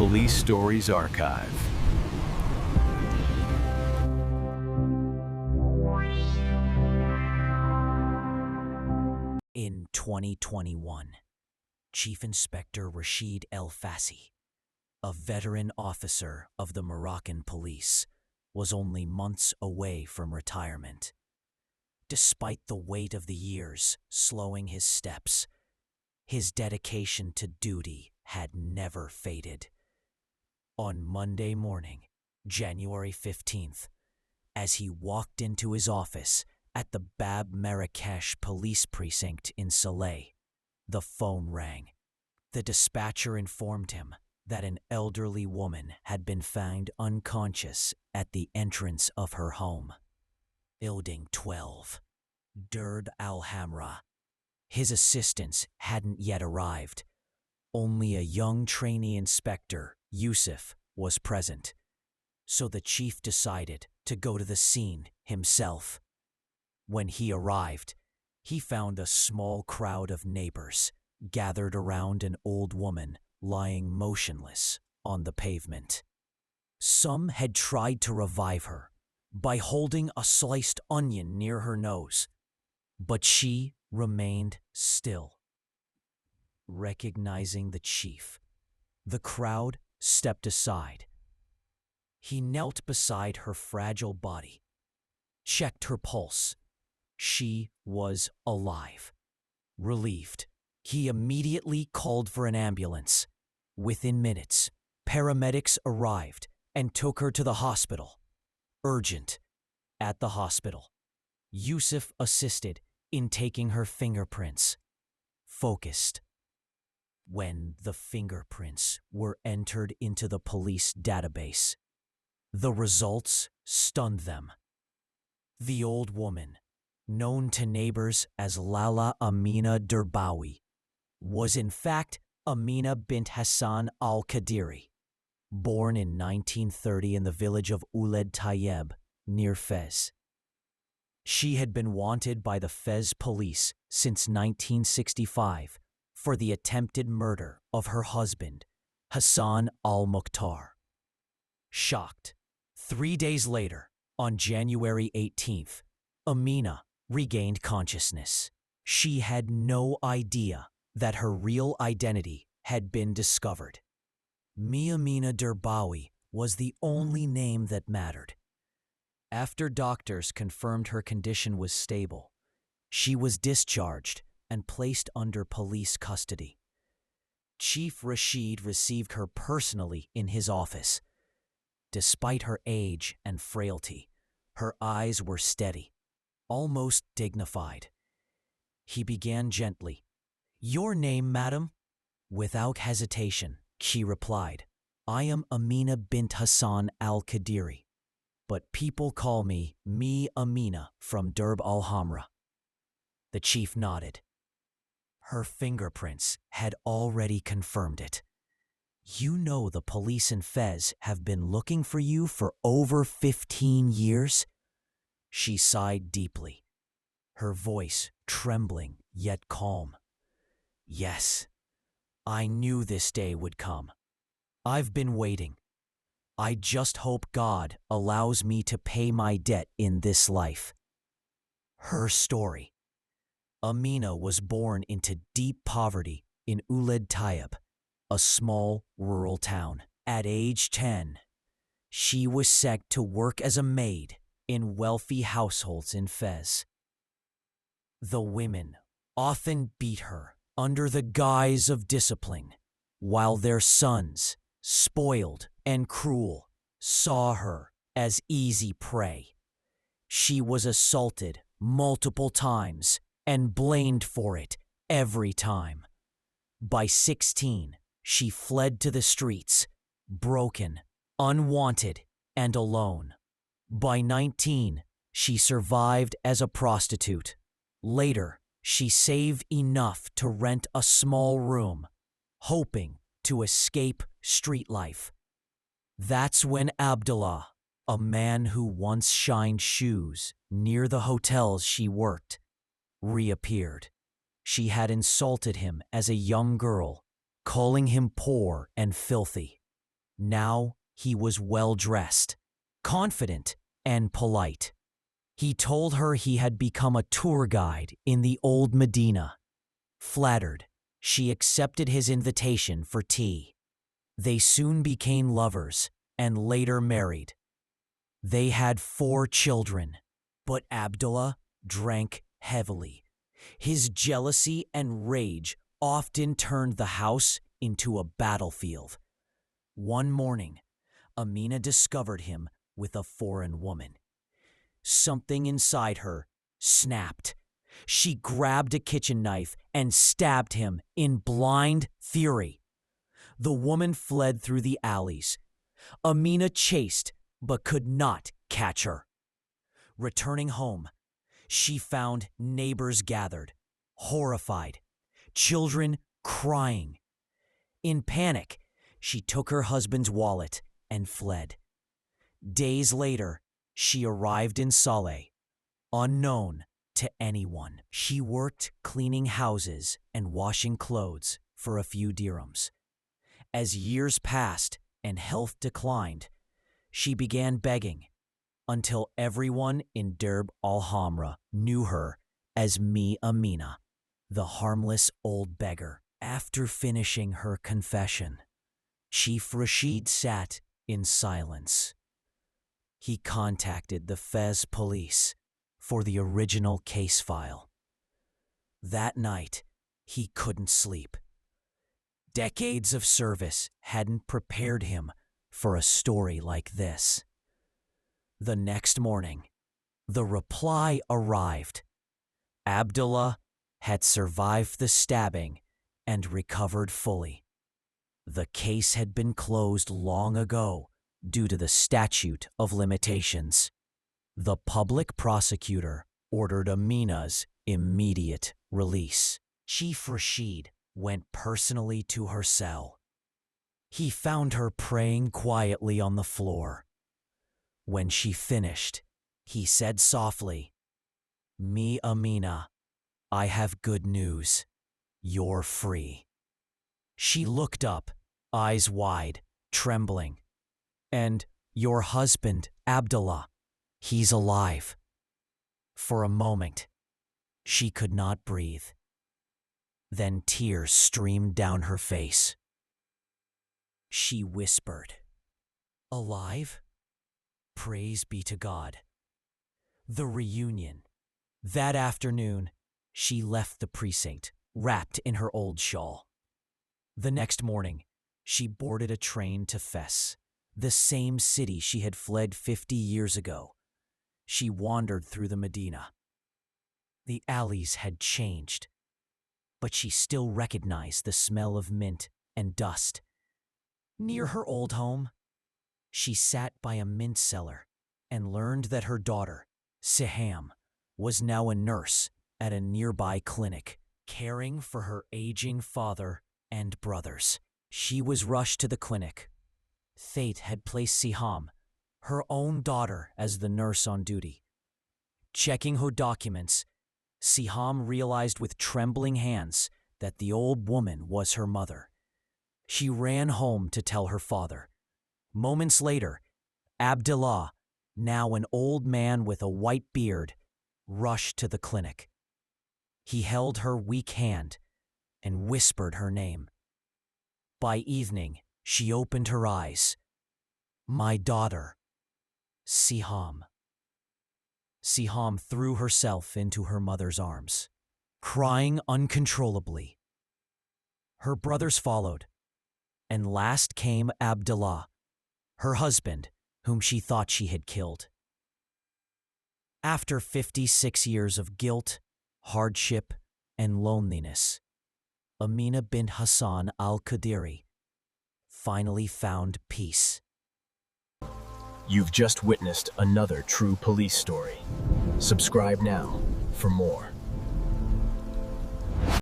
Police Stories Archive. In 2021, Chief Inspector Rachid El-Fassi, a veteran officer of the Moroccan police, was only months away from retirement. Despite the weight of the years slowing his steps, his dedication to duty had never faded. On Monday morning, January 15th, as he walked into his office at the Bab Marrakesh police precinct in Salé, the phone rang. The dispatcher informed him that an elderly woman had been found unconscious at the entrance of her home. Building 12, Durd Al-Hamra. His assistants hadn't yet arrived. Only a young trainee inspector, Yusuf, was present. So the chief decided to go to the scene himself. When he arrived, he found a small crowd of neighbors gathered around an old woman lying motionless on the pavement. Some had tried to revive her by holding a sliced onion near her nose, but she remained still. Recognizing the chief, the crowd stepped aside. He knelt beside her fragile body, checked her pulse. She was alive. Relieved, he immediately called for an ambulance. Within minutes, paramedics arrived and took her to the hospital. Urgent. At the hospital, Yusuf assisted in taking her fingerprints. Focused. When the fingerprints were entered into the police database, the results stunned them. The old woman, known to neighbors as Mi Amina Derbawi, was in fact Amina bint Hassan Al-Qadiri, born in 1930 in the village of Ouled Tayeb, near Fez. She had been wanted by the Fez police since 1965 for the attempted murder of her husband, Hassan Al-Mukhtar. Shocked, 3 days later, on January 18th, Amina regained consciousness. She had no idea that her real identity had been discovered. Mi Amina Derbawi was the only name that mattered. After doctors confirmed her condition was stable, she was discharged and placed under police custody. Chief Rachid received her personally in his office. Despite her age and frailty, her eyes were steady, almost dignified. He began gently. "Your name, madam?" Without hesitation, she replied, "I am Amina bint Hassan Al-Qadiri, but people call me Mi Amina from Durb al-Hamra." The chief nodded. Her fingerprints had already confirmed it. "You know the police in Fez have been looking for you for over 15 years? She sighed deeply, her voice trembling yet calm. "Yes, I knew this day would come. I've been waiting. I just hope God allows me to pay my debt in this life." Her story. Amina was born into deep poverty in Ouled Tayeb, a small rural town. At age 10, she was sent to work as a maid in wealthy households in Fez. The women often beat her under the guise of discipline, while their sons, spoiled and cruel, saw her as easy prey. She was assaulted multiple times and blamed for it every time. By 16, she fled to the streets, broken, unwanted, and alone. By 19, she survived as a prostitute. Later, she saved enough to rent a small room, hoping to escape street life. That's when Abdullah, a man who once shined shoes near the hotels she worked, reappeared. She had insulted him as a young girl, calling him poor and filthy. Now he was well-dressed, confident, and polite. He told her he had become a tour guide in the old Medina. Flattered, she accepted his invitation for tea. They soon became lovers and later married. They had 4 children, but Abdullah drank heavily. His jealousy and rage often turned the house into a battlefield. One morning, Amina discovered him with a foreign woman. Something inside her snapped. She grabbed a kitchen knife and stabbed him in blind fury. The woman fled through the alleys. Amina chased but could not catch her. Returning home, she found neighbors gathered, horrified, children crying. In panic, she took her husband's wallet and fled. Days later, she arrived in Salé, unknown to anyone. She worked cleaning houses and washing clothes for a few dirhams. As years passed and health declined, she began begging until everyone in Derb al-Hamra knew her as Mi Amina, the harmless old beggar. After finishing her confession, Chief Rachid sat in silence. He contacted the Fez police for the original case file. That night, he couldn't sleep. Decades of service hadn't prepared him for a story like this. The next morning, the reply arrived. Abdullah had survived the stabbing and recovered fully. The case had been closed long ago due to the statute of limitations. The public prosecutor ordered Amina's immediate release. Chief Rachid went personally to her cell. He found her praying quietly on the floor. When she finished, he said softly, "Mi Amina, I have good news. You're free." She looked up, eyes wide, trembling. "And your husband, Abdullah, he's alive." For a moment, she could not breathe. Then tears streamed down her face. She whispered, "Alive? Praise be to God." The reunion. That afternoon, she left the precinct, wrapped in her old shawl. The next morning, she boarded a train to Fez, the same city she had fled 50 years ago. She wandered through the Medina. The alleys had changed, but she still recognized the smell of mint and dust. Near her old home, she sat by a mint cellar and learned that her daughter, Siham, was now a nurse at a nearby clinic, caring for her aging father and brothers. She was rushed to the clinic. Fate had placed Siham, her own daughter, as the nurse on duty. Checking her documents, Siham realized with trembling hands that the old woman was her mother. She ran home to tell her father. Moments later, Abdullah, now an old man with a white beard, rushed to the clinic. He held her weak hand and whispered her name. By evening, she opened her eyes. "My daughter, Siham." Siham threw herself into her mother's arms, crying uncontrollably. Her brothers followed, and last came Abdullah, her husband, whom she thought she had killed. After 56 years of guilt, hardship, and loneliness, Amina bint Hassan Al-Qadiri finally found peace. You've just witnessed another true police story. Subscribe now for more.